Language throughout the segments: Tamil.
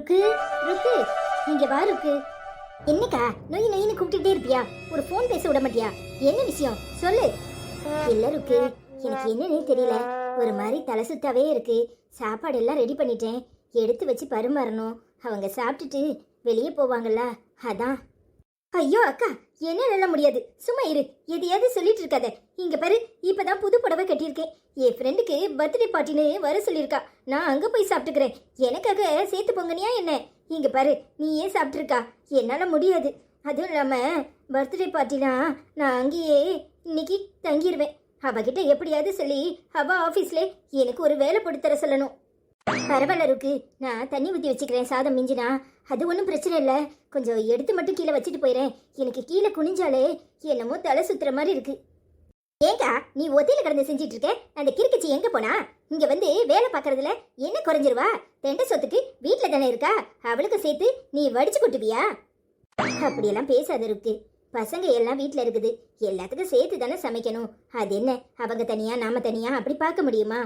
ருக்கு ருக்கு இங்க வா ருக்கு. என்னக்கா நொய் நொயின்னு கூப்பிட்டுட்டே இருப்பியா? ஒரு ஃபோன் பேச விட மாட்டியா? என்ன விஷயம் சொல்லு. இல்ல ருக்கு, எனக்கு என்னன்னே தெரியல, ஒரு மாதிரி தலை சுத்தாவே இருக்கு. சாப்பாடு எல்லாம் ரெடி பண்ணிட்டேன், எடுத்து வச்சு பரிமாறணும். அவங்க சாப்பிட்டுட்டு வெளியே போவாங்கல்ல, அதான். ஐயோ அக்கா, என்ன நல்ல முடியாது, சும்மா இரு. எதையாவது சொல்லிட்டு இருக்காத. இங்க பாரு, இப்பதான் புது புடவை கட்டியிருக்கேன். என் ஃப்ரெண்டுக்கு பர்த்டே பார்ட்டின்னு வர சொல்லியிருக்கா. நான் அங்க போய் சாப்பிட்டுக்கிறேன். எனக்காக சேர்த்து பொங்கனியா என்ன? இங்க பாரு, நீ ஏன் சாப்பிட்டுருக்கா? என்னால முடியாது. அதுவும் இல்லாம பர்த்டே பார்ட்டினா நான் அங்கேயே இன்னைக்கு தங்கிடுவேன். அவகிட்ட எப்படியாவது சொல்லி அவ ஆஃபீஸ்ல எனக்கு ஒரு வேலை போட்டு தர சொல்லணும். பரவாயில்ல ருக்கு, நான் தண்ணி ஊற்றி வச்சுக்கிறேன். சாதம் மிஞ்சினா அது ஒன்றும் பிரச்சனை இல்லை. கொஞ்சம் எடுத்து மட்டும் கீழே வச்சுட்டு போயிடுறேன். எனக்கு கீழே குனிஞ்சாலே என்னமோ தலை சுத்துற மாதிரி இருக்கு. ஏங்கா நீ ஒத்தையில கடந்து செஞ்சிட்டு இருக்க? அந்த கிறுக்கச்சி எங்க போனா? இங்க வந்து வேலை பார்க்கறதுல என்ன குறைஞ்சிருவா? தெண்ட சொத்துக்கு வீட்டில் தானே இருக்கா, அவளுக்கு சேர்த்து நீ வடிச்சு கொட்டுவியா? அப்படியெல்லாம் பேசாத இருக்கு. பசங்க எல்லாம் வீட்டில் இருக்குது, எல்லாத்துக்கும் சேர்த்து தானே சமைக்கணும். அது என்ன அவங்க தனியா நாம தனியா அப்படி பார்க்க முடியுமா?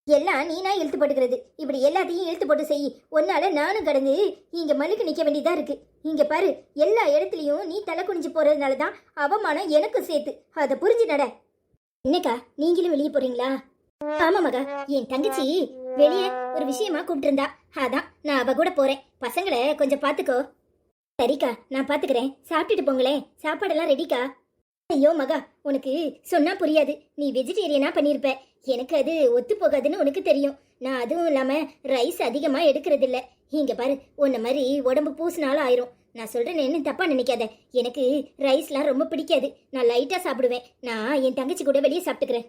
எல்லாம் நீனா இழுத்து போட்டுக்கிறது. இப்படி எல்லாத்தையும் இழுத்து போட்டு செய். ஒன்னால நானும் கடந்து இங்க மல்லுக்கு நிக்க வேண்டியதா இருக்கு. இங்க பாரு, எல்லா இடத்துலயும் நீ தலை குனிஞ்சு போறதுனாலதான் அவமானம் எனக்கும் சேர்த்து. அதை புரிஞ்சு நட. என்னக்கா நீங்களும் வெளியே போறீங்களா? ஆமா மகா, என் தங்கச்சி வெளியே ஒரு விஷயமா கூப்பிட்டு இருந்தா, அதான் நான் அவ கூட போறேன். பசங்களை கொஞ்சம் பாத்துக்கோ. சரிக்கா, நான் பாத்துக்கிறேன். சாப்பிட்டுட்டு போங்களேன், சாப்பாடெல்லாம் ரெடிக்கா. ஐயோ மகா, உனக்கு சொன்னா புரியாது. நீ வெஜிடேரியனா பண்ணிருப்ப, எனக்கு அது ஒத்து போகாதுன்னு உனக்கு தெரியும். நான் அதுவும் இல்லாம ரைஸ் அதிகமா எடுக்கிறது இல்ல. இங்க பாரு, உன்ன மாதிரி உடம்பு பூசினாலும் ஆயிரும். நான் சொல்றேன்னு என்ன தப்பா நினைக்காத. எனக்கு ரைஸ்லாம் ரொம்ப பிடிக்காது, நான் லைட்டா சாப்பிடுவேன். நான் என் தங்கச்சி கூட வெளியே சாப்பிட்டுக்கிறேன்.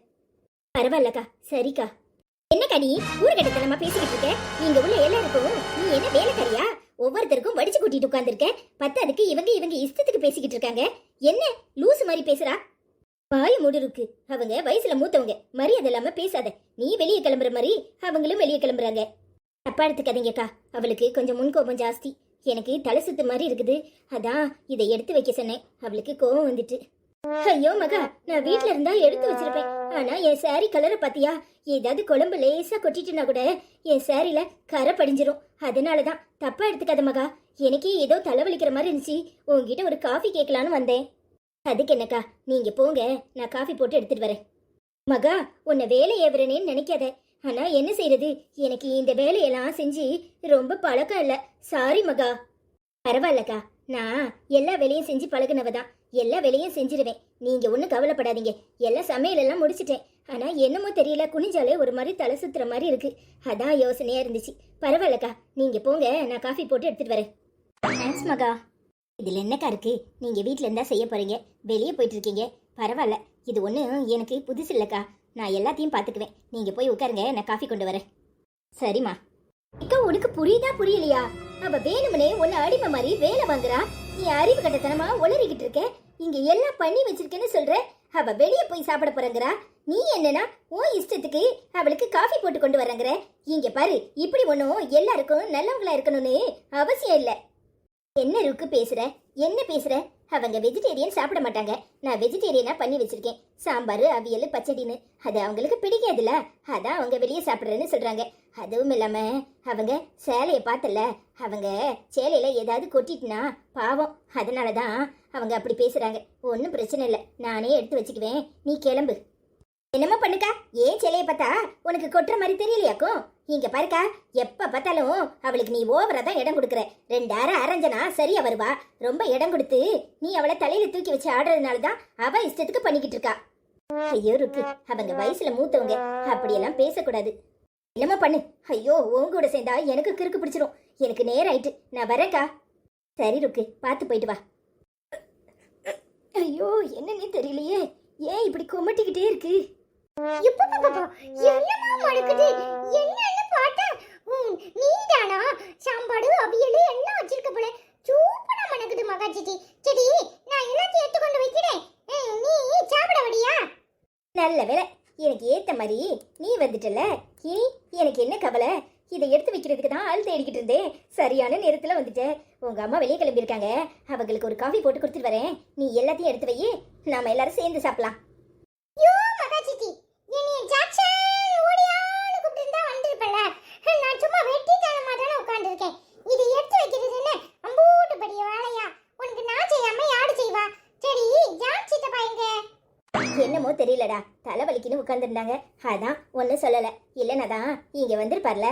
பரவாயில்லக்கா, சரிக்கா. என்னக்கா நீ ஊர்கட்டத்தனமா பேசிக்கிட்டு இருக்க? இங்க உள்ள எல்லாருக்கும் நீ என்ன வேலைக்காரியா? ஒவ்வொருத்தருக்கும் வடிச்சு கூட்டிட்டு உட்கார்ந்துருக்க. பத்தாதுக்கு இவங்க இஷ்டத்துக்கு பேசிக்கிட்டு இருக்காங்க. என்ன லூசு மாதிரி பேசுறா? வாய் மூடு இருக்கு. அவங்க வயசுல மூத்தவங்க, மரியாதை இல்லாம பேசாத. நீ வெளியே கிளம்புற மாதிரி அவங்களும் வெளியே கிளம்புறாங்க. தப்பா எடுத்துக்காதீங்கக்கா, அவளுக்கு கொஞ்சம் முன்கோபம் ஜாஸ்தி. எனக்கு தலை சுத்து மாதிரி இருக்குது, அதான் இதை எடுத்து வைக்க சொன்னேன். அவளுக்கு கோபம் வந்துட்டு. ஐயோ மகா, நான் வீட்டுல இருந்தா எடுத்து வச்சிருப்பேன். ஆனா என் சாரி கலரை பாத்தியா? ஏதாவது குழம்பு லேசா கொட்டிட்டுனா கூட என் சாரில கரை படிஞ்சிரும். அதனாலதான் தப்பா எடுத்துக்காத மகா. எனக்கே ஏதோ தலைவலிக்கிற மாதிரி இருந்துச்சு, உங்ககிட்ட ஒரு காஃபி கேட்கலான்னு வந்தேன். அதுக்கு என்னக்கா, நீங்க போங்க, நான் காஃபி போட்டு எடுத்துட்டு வரேன். மகா, உன்னை வேலை ஏவுறேன்னு நினைக்காத. ஆனா என்ன செய்யறது, எனக்கு இந்த வேலையெல்லாம் செஞ்சு ரொம்ப பழக்கம் இல்ல. சாரி மகா. பரவாயில்லக்கா, நான் எல்லா வேலையும் செஞ்சு பழகுனவதான். எல்லா வேலையும் செஞ்சிருவேன், நீங்க ஒன்றும் கவலைப்படாதீங்க. எல்லாம் சமையலெல்லாம் முடிச்சிட்டேன். ஆனா என்னமோ தெரியல, குனிஞ்சாலே ஒரு மாதிரி தலை சுத்துற மாதிரி இருக்கு. அதான் யோசனையா இருந்துச்சு. பரவாயில்லக்கா, நீங்க போங்க, நான் காஃபி போட்டு எடுத்துட்டு வரேன். தேங்க்ஸ் மகா. இதுல என்னக்கா இருக்கு? நீங்க வீட்டுல இருந்தா செய்ய போறீங்க, வெளியே போயிட்டு இருக்கீங்க. பரவாயில்ல, இது ஒண்ணு எனக்கு புதுசு இல்லக்கா. நான் எல்லாத்தையும் பாத்துக்குவேன். நீங்க போய் உட்காருங்க, நான் காஃபி கொண்டு வரேன். சரிம்மா. அக்கா, உனக்கு புரியுதா புரியலையா? அவ வேணுமனே உன்னை அடிமை மாதிரி வேலை வாங்குறா. நீ அறிவு கட்டத்தனமா உளறிக்கிட்டு இருக்க. இங்க எல்லாம் பண்ணி வச்சிருக்கேன்னு சொல்ற. அவ வெளியே போய் சாப்பிட போறங்கறா. நீ என்னன்னா உன் இஷ்டத்துக்கு அவளுக்கு காஃபி போட்டு கொண்டு வரங்கற. இங்க பாரு, இப்படி ஒன்றும் எல்லாருக்கும் நல்லவங்களா இருக்கணும்னு அவசியம் இல்லை. என்ன இருக்கு பேசுற? என்ன பேசுற? அவங்க வெஜிடேரியன் சாப்பிட மாட்டாங்க. நான் வெஜிடேரியனா பண்ணி வச்சிருக்கேன். சாம்பார், அவியல், பச்சடின்னு. அது அவங்களுக்கு பிடிக்காதுல்ல, அதான் அவங்க வெளியே சாப்பிட்றேன்னு சொல்றாங்க. அதுவும் இல்லாம அவங்க சேலையை பார்த்தல, அவங்க சேலையில ஏதாவது கொட்டிட்டுனா பாவம், அதனாலதான் அவங்க அப்படி பேசுறாங்க. ஒன்றும் பிரச்சனை இல்லை, நானே எடுத்து வச்சுக்குவேன். நீ கிளம்பு. என்னமா பண்ணுக்கா, ஏன் சேலையை பார்த்தா உனக்கு கொட்டுற மாதிரி தெரியலையாக்கும்? இங்க பாருக்கா, எப்ப பார்த்தாலும் அவளுக்கு நீ ஓவரா தான் இடம் கொடுக்குற. 2 அரை அரைஞ்சனா சரியா வருவா. ரொம்ப இடம் கொடுத்து நீ அவளை தலையில தூக்கி வச்சு ஆடுறதுனாலதான் அவ இஷ்டத்துக்கு பண்ணிக்கிட்டு இருக்கா. ஐயோ இருக்கு, அவங்க வயசுல மூத்தவங்க, அப்படியெல்லாம் பேசக்கூடாது. என்னமா பண்ணு. ஐயோ, உங்க கூட சேர்ந்தா எனக்கு கிறுக்கு பிடிச்சிரும். எனக்கு நேரம் ஆயிட்டு, நான் வரேன்க்கா. சரி ருக்கு, பார்த்து போயிட்டு வா. ஐயோ, என்னன்னே தெரியலையே, ஏன் இப்படி கொமட்டிக்கிட்டே இருக்கு? என்னமா மடுக்குது? என்னன்னு பார்த்தா நீதானா சாம்பாடு அவியல் எல்லாம் வச்சிருக்க போல. சூப்பரா மணக்குது மகாச்சிட்டி. சரி, நான் எல்லாத்தையும் எடுத்து கொண்டு வைக்கிறேன், நீ சாப்பிட வடியா? நல்ல வேலை, எனக்கு ஏத்த மாதிரி நீ வந்துட்டல. இனி எனக்கு என்ன கவலை? இதை எடுத்து வைக்கிறதுக்கு தான் ஆள் தேடிக்கிட்டு இருந்தேன். சரியான நேரத்துல வந்துட்டேன். உங்க அம்மா வெளியே கிளம்பியிருக்காங்க, அவங்களுக்கு ஒரு காஃபி போட்டு கொடுத்துட்டு வரேன். நீ எல்லாத்தையும் எடுத்து வை, நாம எல்லாரும் சேர்ந்து சாப்பிடலாம். யோ மகாச்சிட்டி, நீ ஜாக்சன் ஓடியான்னு கூப்பிட்டு வந்திருப்பல. நான் சும்மா வெட்டி தரமா தானே உட்கார்ந்துருக்கேன். இது தெரியலடா, தலைவலிக்குன்னு உட்கார்ந்துருந்தாங்க. அதான் ஒன்றும் சொல்லலை. இல்லைன்னா தான் இங்கே வந்திருப்பார்ல.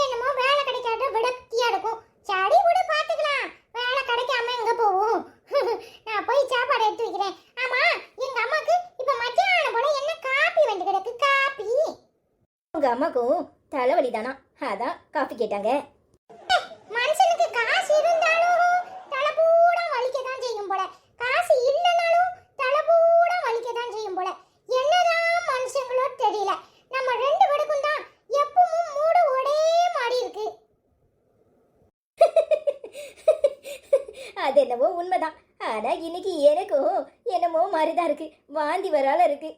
என்னமோ வேலை கிடைக்காத விடத்தியா இருக்கும். சரி கூட பாத்துக்கலாம், வேலை கிடைக்காம எங்க போவோம். நான் போய் சாப்பாடு எடுத்து வைக்கிறேன். ஆமா, எங்க அம்மாக்கு இப்ப மத்தியானம் போல என்ன காப்பி வந்து கிடக்கு. காப்பி உங்கள் அம்மாக்கும் தலைவலி தானா, அதான் காஃபி கேட்டாங்க. மனுஷனுக்கு காசு இருந்தாலும் தலை பூரா வலிக்க தான் செய்யும் போல, காசு இல்லைனாலும் தலை பூரா வலிக்க தான் செய்யும் போல. என்னதான் மனுஷங்களோ தெரியல. நம்ம ரெண்டு பேருக்கும் தான் எப்பவும் மூடு ஒரே மாதிரி இருக்கு. அது என்னவோ உண்மைதான். ஆனா இன்னைக்கு எனக்கும் என்னமோ மாதிரிதான் இருக்கு. வாந்தி வரால இருக்கு.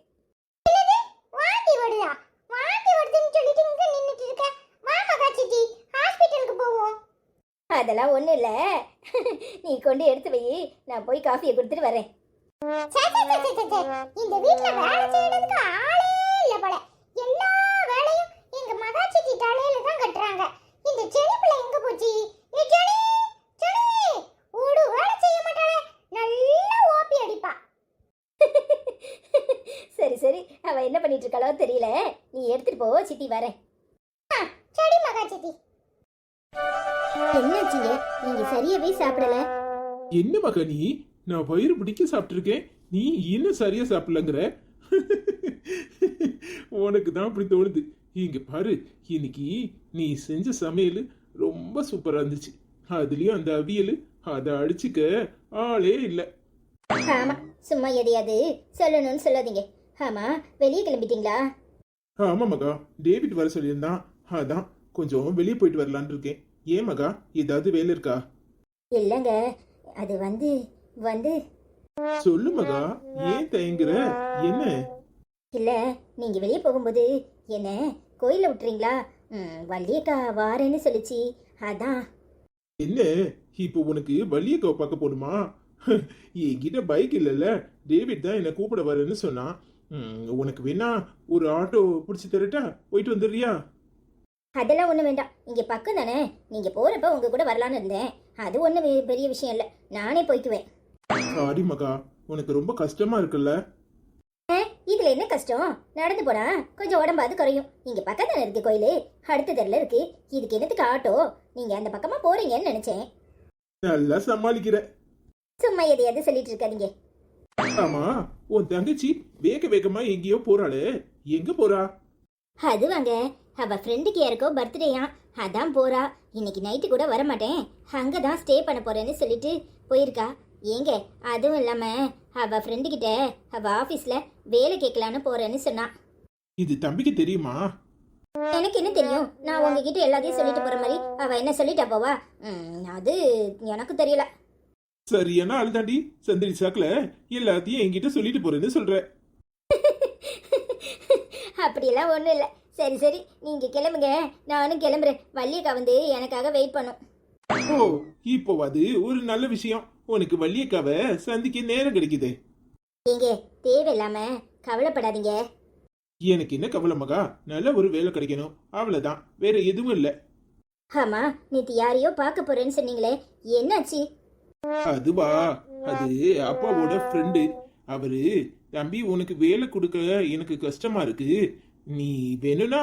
என்னது? வாந்தி வருதா? வாந்தி வருதுன்னு சொல்லிட்டு இங்க நின்னுட்டு இருக்க. வா மகாச்சிட்டி, ஹாஸ்பிடலுக்கு போவோம். அதெல்லாம் ஒண்ணும் இல்ல. நீ கொண்டு எடுத்து வை, நான் போய் காஃபியை கொடுத்துட்டு வரேன். சே, சே, சே, சே, சே, சே. இந்த வீட்ல வேலை செய்யறதுக்கு ஆளே இல்ல போல. எல்லா வேலையும் எங்க மகாச்சிட்டி தலையில தான் கட்டுறாங்க. இந்த செடி பிள்ளை எங்க போச்சு? ஏ செடி, செடி, ஒரு வேலை செய்ய மாட்டாளே. நல்லா ஓப்பி அடிப்பா. சரி சரி, அவ என்ன பண்ணிட்டு இருக்காளோ தெரியல. நீ எடுத்துட்டு போ, சித்தி வரேன். செடி மகாச்சிட்டி. என்னாச்சுங்க, நீங்க சரியாவே சாப்பிடல? என்ன மகா நீ? நான் வயிறு பிடிக்க சாப்பிட்டுருக்கேன், நீ இன்னும் சரியா சாப்பிடலங்கிற. உனக்கு தான் அப்படி தோணுது. இங்க பாரு, இன்னைக்கு நீ செஞ்ச சமையல் ரொம்ப சூப்பரா இருந்துச்சு. அதுலயும் அந்த அவியல், அதை அடிச்சுக்க ஆளே இல்ல. ஆமா, சும்மா எதையாவது சொல்லணும்னு சொல்லாதீங்க. ஆமா, வெளியே கிளம்பிட்டீங்களா? ஆமா மகா, டேவிட் வர சொல்லியிருந்தான், அதான் கொஞ்சம் வெளியே போயிட்டு வரலான்னு இருக்கேன். ஏன் மகா, ஏதாவது வேலை இருக்கா? இல்லைங்க, அது வந்து வந்து சொல்லு மகா, ஏன் தயங்குற? என்ன? இல்ல, நீங்க வெளியே போகும்போது என்ன கோயில விட்டுறீங்களா? வள்ளியக்கா வாரேன்னு சொல்லிச்சு, அதான். என்ன இப்போ உனக்கு வள்ளியக்காவை பார்க்க போகணுமா? என்கிட்ட பைக் இல்லைல்ல, டேவிட் தான் என்னை கூப்பிட வரேன்னு சொன்னான். உனக்கு வேணா ஒரு ஆட்டோ பிடிச்சி தரட்டா? போயிட்டு வந்துடுறியா? அதெல்லாம் ஒன்றும் வேண்டாம், இங்கே பக்கம் தானே. நீங்கள் போகிறப்ப உங்கள் கூட வரலான்னு இருந்தேன். அது ஒன்றும் பெரிய விஷயம் இல்லை, நானே போய்க்குவேன். சாரி மகா, உனக்கு ரொம்ப கஷ்டமா இருக்குல்ல? இதில் என்ன கஷ்டம்? நடந்து போனா கொஞ்சம் உடம்பாது குறையும். இங்கே பக்கம் தானே இருக்கு கோயில், அடுத்த தெருல இருக்கு. இதுக்கு என்னத்துக்கு ஆட்டோ? நீங்கள் அந்த பக்கமாக போகிறீங்கன்னு நினச்சேன். நல்லா சமாளிக்கிற. சும்மா எதையாவது சொல்லிட்டு இருக்காதீங்க. ஆமா, உன் தங்கச்சி வேக வேகமா எங்கேயோ போறாளே, எங்க போறா? அது வாங்க, அவள் ஃப்ரெண்டுக்கு யாருக்கோ பர்த்டேயா, அதான் போறா. இன்னைக்கு நைட்டு கூட வரமாட்டேன், அங்கே தான் ஸ்டே பண்ண போறேன்னு சொல்லிட்டு போயிருக்கா. ஏங்க, அதுவும் இல்லாமல் அவள் ஃப்ரெண்டுக்கிட்ட அவள் ஆஃபீஸில் வேலை கேட்கலான்னு போறேன்னு சொன்னா. இது தம்பிக்கு தெரியுமா? எனக்கு என்ன தெரியும்? நான் உங்ககிட்ட எல்லாத்தையும் சொல்லிட்டு போற மாதிரி அவள் என்ன சொல்லிட்டா போவா? அது எனக்கு தெரியல. சரியான அழுதாண்டி, சந்திரி சாக்குல எல்லாத்தையும் என்கிட்ட சொல்லிட்டு போறேன்னு சொல்ற. அப்படியெல்லாம் ஒன்றும் இல்லை. சரி சரி, நீங்கள் கிளம்புங்க, நானும் கிளம்புறேன். வள்ளியக்கா வந்து எனக்காக வெயிட் பண்ணும். ஓ, இப்போ அது ஒரு நல்ல விஷயம். உனக்கு வள்ளியக்காவை சந்திக்க நேரம் கிடைக்குது. ஏங்க, தேவையில்லாம கவலைப்படாதீங்க. எனக்கு என்ன கவலை மகா, நல்ல ஒரு வேலை கிடைக்கணும், அவ்வளவுதான், வேற எதுவும் இல்ல. ஆமா, நேத்து யாரையோ பார்க்க போறேன்னு சொன்னீங்களே, என்னாச்சு? அதுவா, அது அப்பாவோட ஃப்ரெண்டு. அவரு, தம்பி உனக்கு வேலை கொடுக்க எனக்கு கஷ்டமா இருக்கு, நீ வேணும்னா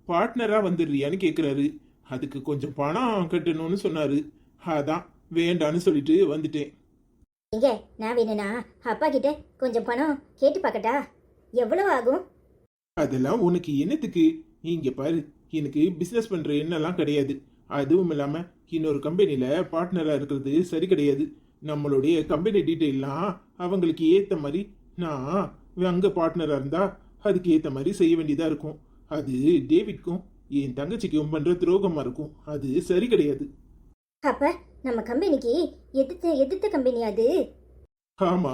பார்ட்னரா வந்துடுறியான்னு கேக்குறாரு. அதுக்கு கொஞ்சம் பணம் கட்டணும்னு சொன்னாரு, அதான் வேண்டான்னு சொல்லிட்டு வந்துட்டேன். எங்க, நான் வேணும்னா அப்பா கிட்ட கொஞ்சம் பணம் கேட்டு பார்க்கட்டா? எவ்வளவு ஆகும்? அதெல்லாம் உனக்கு என்னத்துக்கு? இங்க பாரு, எனக்கு பிசினஸ் பண்ற எண்ணெல்லாம் கிடையாது. அதுவும் இல்லாம இன்னொரு கம்பெனில பார்ட்னரா இருக்கிறது சரி கிடையாது. நம்மளுடைய கம்பெனி டீட்டெயிலாம் அவங்களுக்கு ஏத்த மாதிரி நான் அங்க பார்ட்னரா இருந்தா அதுக்கு ஏத்த மாதிரி செய்ய வேண்டியதா இருக்கும். அது டேவிட்க்கும் என் தங்கச்சிக்கும் பண்ற துரோகமா இருக்கும், அது சரி கிடையாது. அப்ப நம்ம கம்பெனிக்கு எதிர்த்த கம்பெனி அது? ஆமா.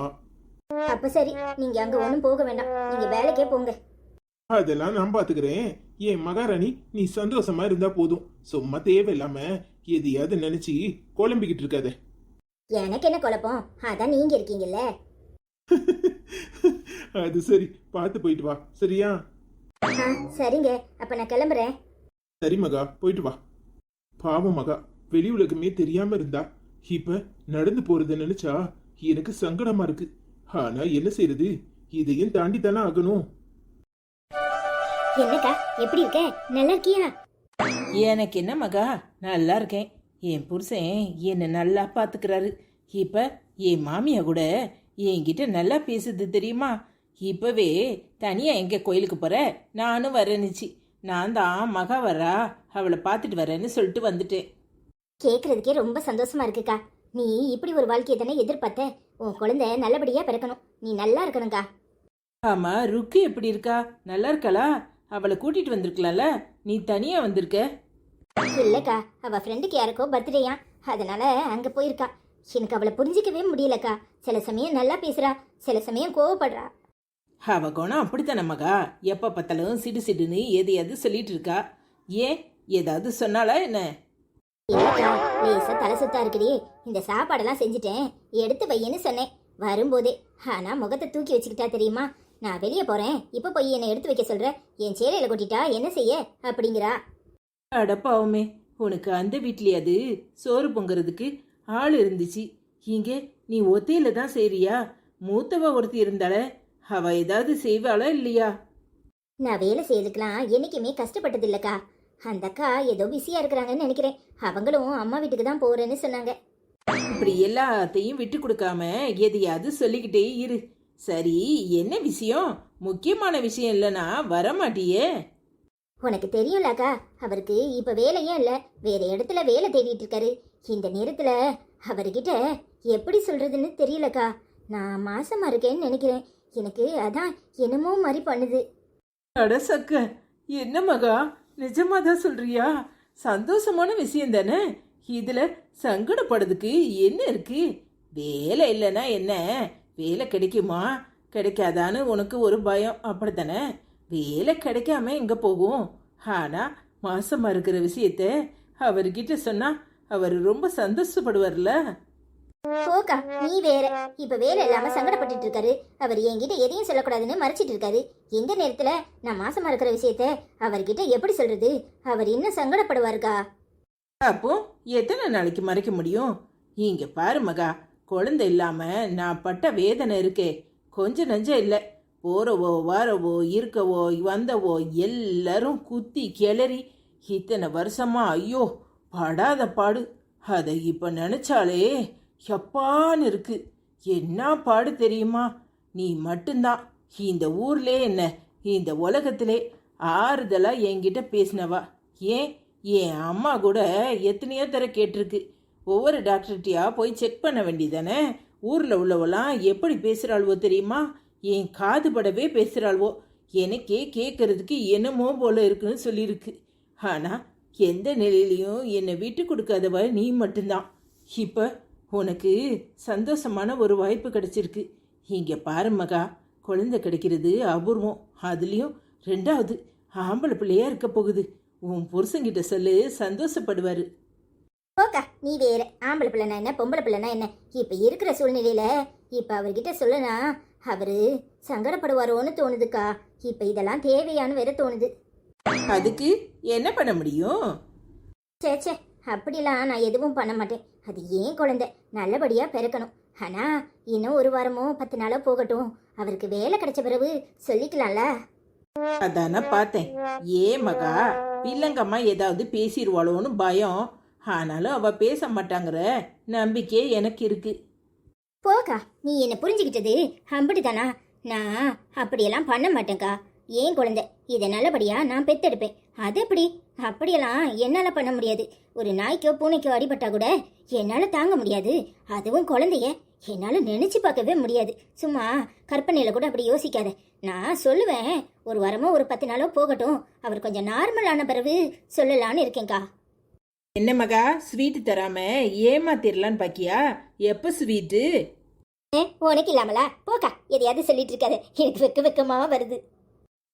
அப்ப சரி, நீங்க அங்க ஒண்ணும் போக வேண்டாம், நீங்க வேலைக்கே போங்க. அதெல்லாம் நான் பாத்துக்கிறேன். என் மகாராணி, நீ சந்தோஷமா இருந்தா போதும். சும்மா தேவையில்லாம எதையாவது நினைச்சு குழம்பிக்கிட்டு இருக்காத. எனக்கு என்ன குழப்பம்? அதான் நீங்க இருக்கீங்கல்ல. அது சரி, பார்த்து போயிட்டு வா, சரியா? சரிங்க, அப்ப நான் கிளம்புறேன். சரி மகா, போயிட்டு வா. பாவம் மகா, வெளி உலகமே தெரியாம இருந்தா, இப்ப நடந்து போறத நினைச்சா எனக்கு சங்கடமா இருக்கு. ஆனா என்ன செய்யறது, இதையும் தாண்டி தானே ஆகணும். என்னக்கா எப்படி இருக்க? நல்லா இருக்கியா? எனக்கு என்ன மகா, நல்லா இருக்கேன். என் புருஷன் என்னை நல்லா பார்த்துக்கிறாரு. இப்போ என் மாமியா கூட என்கிட்ட நல்லா பேசுது தெரியுமா? இப்போவே தனியாக எங்கே கோயிலுக்கு போகிற, நானும் வரேன்னுச்சு. நான் தான் மகா வரா, அவளை பார்த்துட்டு வரேன்னு சொல்லிட்டு வந்துட்டேன். கேக்குறதுக்கே ரொம்ப சந்தோஷமா இருக்குக்கா. நீ இப்படி ஒரு வாழ்க்கையை தானே எதிர்பார்த்த. உன் குழந்தை நல்லபடியா பிறக்கணும், நீ நல்லா இருக்கணும்க்கா. ஆமாம், ருக்கு எப்படி இருக்கா? நல்லா இருக்காளா? அவளை கூட்டிகிட்டு வந்திருக்கலாம்ல, நீ தனியாக வந்திருக்க. இல்லக்கா, அவ ஃப்ரெண்டுக்கு யாருக்கோ பர்த்டேயா, அதனால அங்க போயிருக்கா. எனக்கு அவளை புரிஞ்சிக்கவே முடியலக்கா. சில சமயம் நல்லா பேசுறா, சில சமயம் கோவப்படுறா. அவ குணம் அப்படித்தானே மகா, எப்போ பார்த்தாலும் சிடு சிடுன்னு எதையாவது சொல்லிட்டு இருக்கா. ஏன், ஏதாவது சொன்னாலா என்ன? இல்லக்கா, லேசா தலை சுத்தா இருக்குடி. இந்த சாப்பாடெல்லாம் செஞ்சுட்டேன், எடுத்து வையன்னு சொன்னேன் வரும்போதே. ஆனா முகத்தை தூக்கி வச்சுக்கிட்டா தெரியுமா? நான் வெளியே போறேன், இப்ப போய் என்னை எடுத்து வைக்க சொல்ற, என் சேலையில கொட்டிட்டா என்ன செய்ய அப்படிங்கிறா. அடப்பாவுமே, உனக்கு அந்த வீட்லயாவது சோறு பொங்குறதுக்கு ஆள் இருந்துச்சு. இங்கே நீ ஒத்தையில தான் செய்றியா? மூத்தவ ஒருத்தி இருந்தால, அவ ஏதாவது செய்வாளா இல்லையா? நான் வேலை செய்யறதுக்கெல்லாம் என்னைக்குமே கஷ்டப்பட்டது இல்லக்கா. அந்த அக்கா ஏதோ பிஸியா இருக்கிறாங்கன்னு நினைக்கிறேன். அவங்களும் அம்மா வீட்டுக்கு தான் போறேன்னு சொன்னாங்க. இப்படி எல்லாத்தையும் விட்டு கொடுக்காம எதையாவது சொல்லிக்கிட்டே இரு. சரி, என்ன விஷயம்? முக்கியமான விஷயம் இல்லைன்னா வரமாட்டியே. உனக்கு தெரியும்லக்கா, அவருக்கு இப்ப வேலையே இல்ல, வேற இடத்துல வேலை தேடிட்டு இருக்காரு. இந்த நேரத்துல அவர்கிட்ட எப்படி சொல்றதுன்னு தெரியலக்கா. நான் மாசமா இருக்கேன்னு நினைக்கிறேன். எனக்கு அதான் என்னமோ மாதிரி பண்ணுது. அட சக்க, என்ன மகா, நிஜமாதான் சொல்றியா? சந்தோஷமான விஷயம் தானே. இதுல சங்கடப்படுறதுக்கு என்ன இருக்கு? வேலை இல்லைன்னா என்ன, வேலை கிடைக்குமா கிடைக்காதான்னு உனக்கு ஒரு பயம், அப்படித்தானே? வேலை கிடைக்காம எங்க போகும்? ஆனா மாசமா இருக்கிற விஷயத்த அவர்கிட்ட சொன்னா அவர் ரொம்ப சந்தோஷப்படுவார்ல. போக்கா, நீ வேற. இப்ப வேலை இல்லாம சங்கடப்பட்டுட்டு இருக்காரு. அவர் என்கிட்ட எதையும் சொல்லக்கூடாதுன்னு மறைச்சிட்டு இருக்காரு. எந்த நேரத்துல நான் மாசமா இருக்கிற விஷயத்த அவர்கிட்ட எப்படி சொல்றது? அவர் இன்னும் சங்கடப்படுவாருக்கா. அப்போ எத்தனை நாளைக்கு மறைக்க முடியும்? இங்க பாரு மகா, குழந்தை இல்லாம நான் பட்ட வேதனை இருக்கே கொஞ்சம் நஞ்சம் இல்லை. போறவோ வாரவோ இருக்கவோ வந்தவோ எல்லாரும் குத்தி கிளறி இத்தனை வருஷமா ஐயோ படாத பாடு. அதை இப்ப நினைச்சாலே எப்பான்னு இருக்கு. என்ன பாடு தெரியுமா? நீ மட்டும்தான் இந்த ஊர்லே என்ன, இந்த உலகத்திலே ஆறுதலா என்கிட்ட பேசினவா. ஏன், என் அம்மா கூட எத்தனையோ தர கேட்டிருக்கு. ஒவ்வொரு டாக்டர்கிட்டயா போய் செக் பண்ண வேண்டியதானே. ஊரில் உள்ளவெல்லாம் எப்படி பேசுகிறாள்வோ தெரியுமா? என் காது படவே பேசுகிறாள்வோ. எனக்கே கேட்கறதுக்கு என்னமோ போல இருக்குன்னு சொல்லியிருக்கு. ஆனால் எந்த நிலையிலையும் என்னை விட்டு கொடுக்காதவ நீ மட்டும்தான். இப்போ உனக்கு சந்தோஷமான ஒரு வாய்ப்பு கிடைச்சிருக்கு. இங்கே பாரு மகா, குழந்தை கிடைக்கிறது அபூர்வம். அதுலேயும் ரெண்டாவது ஆம்பளை பிள்ளையா இருக்க போகுது. உன் புருஷங்கிட்ட சொல்லு, சந்தோஷப்படுவாரு. போக்கா, நீ வேற. ஆம்பளை பிள்ளைனா என்ன, பொம்பளை பிள்ளைனா என்ன? இப்ப இருக்கிற சூழ்நிலையில இப்ப அவர்கிட்ட சொல்லனா அவரு சங்கடப்படுவாரோன்னு தோணுதுக்கா. இப்ப இதெல்லாம் தேவையான்னு வேற தோணுது. அதுக்கு என்ன பண்ண முடியும்? சே, அப்படிலாம் நான் எதுவும் பண்ண மாட்டேன். அது ஏன் குழந்தை நல்லபடியா பிறக்கணும். ஆனா இன்னும் 1 வாரமோ 10 நாளோ போகட்டும். அவருக்கு வேலை கிடைச்ச பிறகு சொல்லிக்கலாம்ல. அதான பார்த்தேன். ஏன் மகா, பிள்ளங்கம்மா ஏதாவது பேசிடுவாளோன்னு பயம். ஆனாலும் அவ பேச மாட்டாங்கிற நம்பிக்கை எனக்கு இருக்கு. போக்கா, நீ என்ன புரிஞ்சுக்கிட்டது அப்படிதானா? நான் அப்படியெல்லாம் பண்ண மாட்டேங்க்கா. ஏன் குழந்தை இதை நல்லபடியா நான் பெத்தெடுப்பேன். அது எப்படி? அப்படியெல்லாம் என்னால பண்ண முடியாது. ஒரு நாய்க்கோ பூனைக்கோ அடிபட்டா கூட என்னால தாங்க முடியாது. அதுவும் குழந்தைய என்னால நினைச்சு பார்க்கவே முடியாது. சும்மா கற்பனையில கூட அப்படி யோசிக்காத. நான் சொல்லுவேன், 1 வாரமோ ஒரு 10 நாளோ போகட்டும். அவர் கொஞ்சம் நார்மலான பிறகு சொல்லலான்னு இருக்கேங்க்கா. என்ன மகா, ஸ்வீட்டு தராம ஏமாத்திரலான்னு பாக்கியா? எப்ப ஸ்வீட்டு? உனக்கு இல்லாமலா? போக்கா, எதையாவது சொல்லிட்டு இருக்காது. எனக்கு வெக்கமா வருது.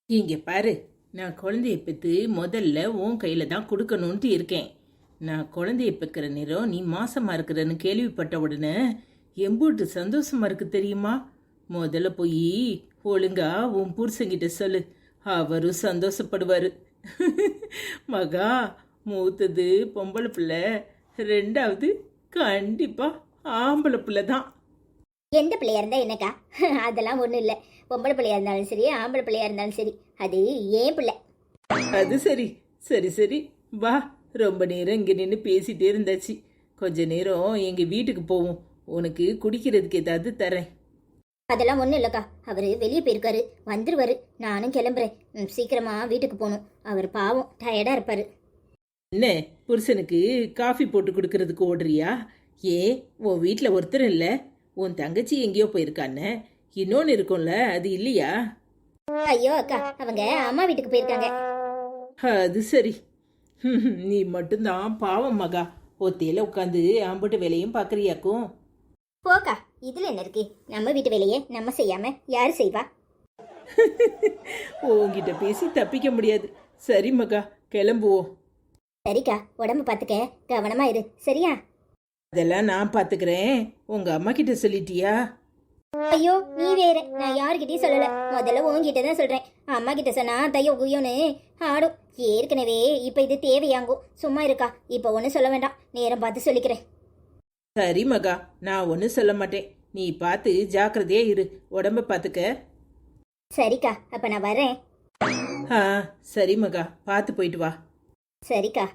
இங்க பாரு, நான் குழந்தைய பெற்று முதல்ல உன் கையில தான் கொடுக்கணும்ட்டு இருக்கேன். நான் குழந்தைய பெக்கிற நேரம் நீ மாசமா இருக்கிறன்னு கேள்விப்பட்ட உடனே எம்பூட்டு சந்தோஷமா இருக்கு தெரியுமா? முதல்ல போய் ஒழுங்கா உன் புருஷங்கிட்ட சொல்லு, அவரும் சந்தோஷப்படுவாரு. மகா, மூத்தது பொம்பளை பிள்ளை, ரெண்டாவது கண்டிப்பா ஆம்பளை பிள்ளை தான். எந்த பிள்ளையா இருந்தா என்னக்கா அதெல்லாம் ஒண்ணும் இல்ல. பொம்பளை பிள்ளையா இருந்தாலும் சரி, ஆம்பளை பிள்ளையா இருந்தாலும் சரி, அது ஏன் பிள்ளை. அது சரி. சரி சரி, வா. ரொம்ப நேரம் இங்கே நின்று பேசிட்டே இருந்தாச்சு. கொஞ்ச நேரம் எங்கள் வீட்டுக்கு போவோம். உனக்கு குடிக்கிறதுக்கு ஏதாவது தரேன். அதெல்லாம் ஒண்ணும் இல்லக்கா. அவரு வெளியே போயிருக்காரு, வந்துருவாரு. நானும் கிளம்புறேன். சீக்கிரமா வீட்டுக்கு போகணும். அவர் பாவம் டயர்டா இருப்பாரு. என்ன, புருஷனுக்கு காஃபி போட்டு கொடுக்கறதுக்கு ஓடுறியா? ஏன் உன் வீட்டில் ஒருத்தர் இல்லை? உன் தங்கச்சி எங்கேயோ போயிருக்கான்னு இன்னொன்று இருக்கும்ல, அது இல்லையா? ஐயோ அக்கா, அவங்க அம்மா வீட்டுக்கு போயிருக்காங்க. அது சரி. நீ மட்டும்தான் பாவம் மகா. ஒத்தையில உட்காந்து ஆம்பட்டு வேலையும் பார்க்குறியாக்கும். போக்கா, இதுல என்ன இருக்கு? நம்ம வீட்டு வேலையே நம்ம செய்யாம யாரு செய்வா? உன்கிட்ட பேசி தப்பிக்க முடியாது. சரி மகா, கிளம்புவோம். சரிக்கா, உடம்பு பார்த்துக்க, கவனமா இரு, சரியா? அதெல்லாம் நான் பார்த்துக்கிறேன். உங்க அம்மா கிட்ட சொல்லிட்டியா? ஐயோ நீ வேற, நான் யாருக்கிட்டையும் சொல்லல. முதல்ல உன்கிட்ட தான் சொல்றேன். அம்மா கிட்ட சொன்னா தையோ குய்யோன்னு ஆடும். ஏற்கனவே இப்ப இது தேவையாங்கும். சும்மா இருக்கா, இப்ப ஒன்னும் சொல்ல வேண்டாம். நேரம் பார்த்து சொல்லிக்கிறேன். சரி மகா, நான் ஒன்றும் சொல்ல மாட்டேன். நீ பார்த்து ஜாக்கிரதையா இரு. உடம்ப பார்த்துக்க. சரிக்கா, அப்ப நான் வரேன். ஆ சரி மகா, பார்த்து போயிட்டு வா. சரிக்கா.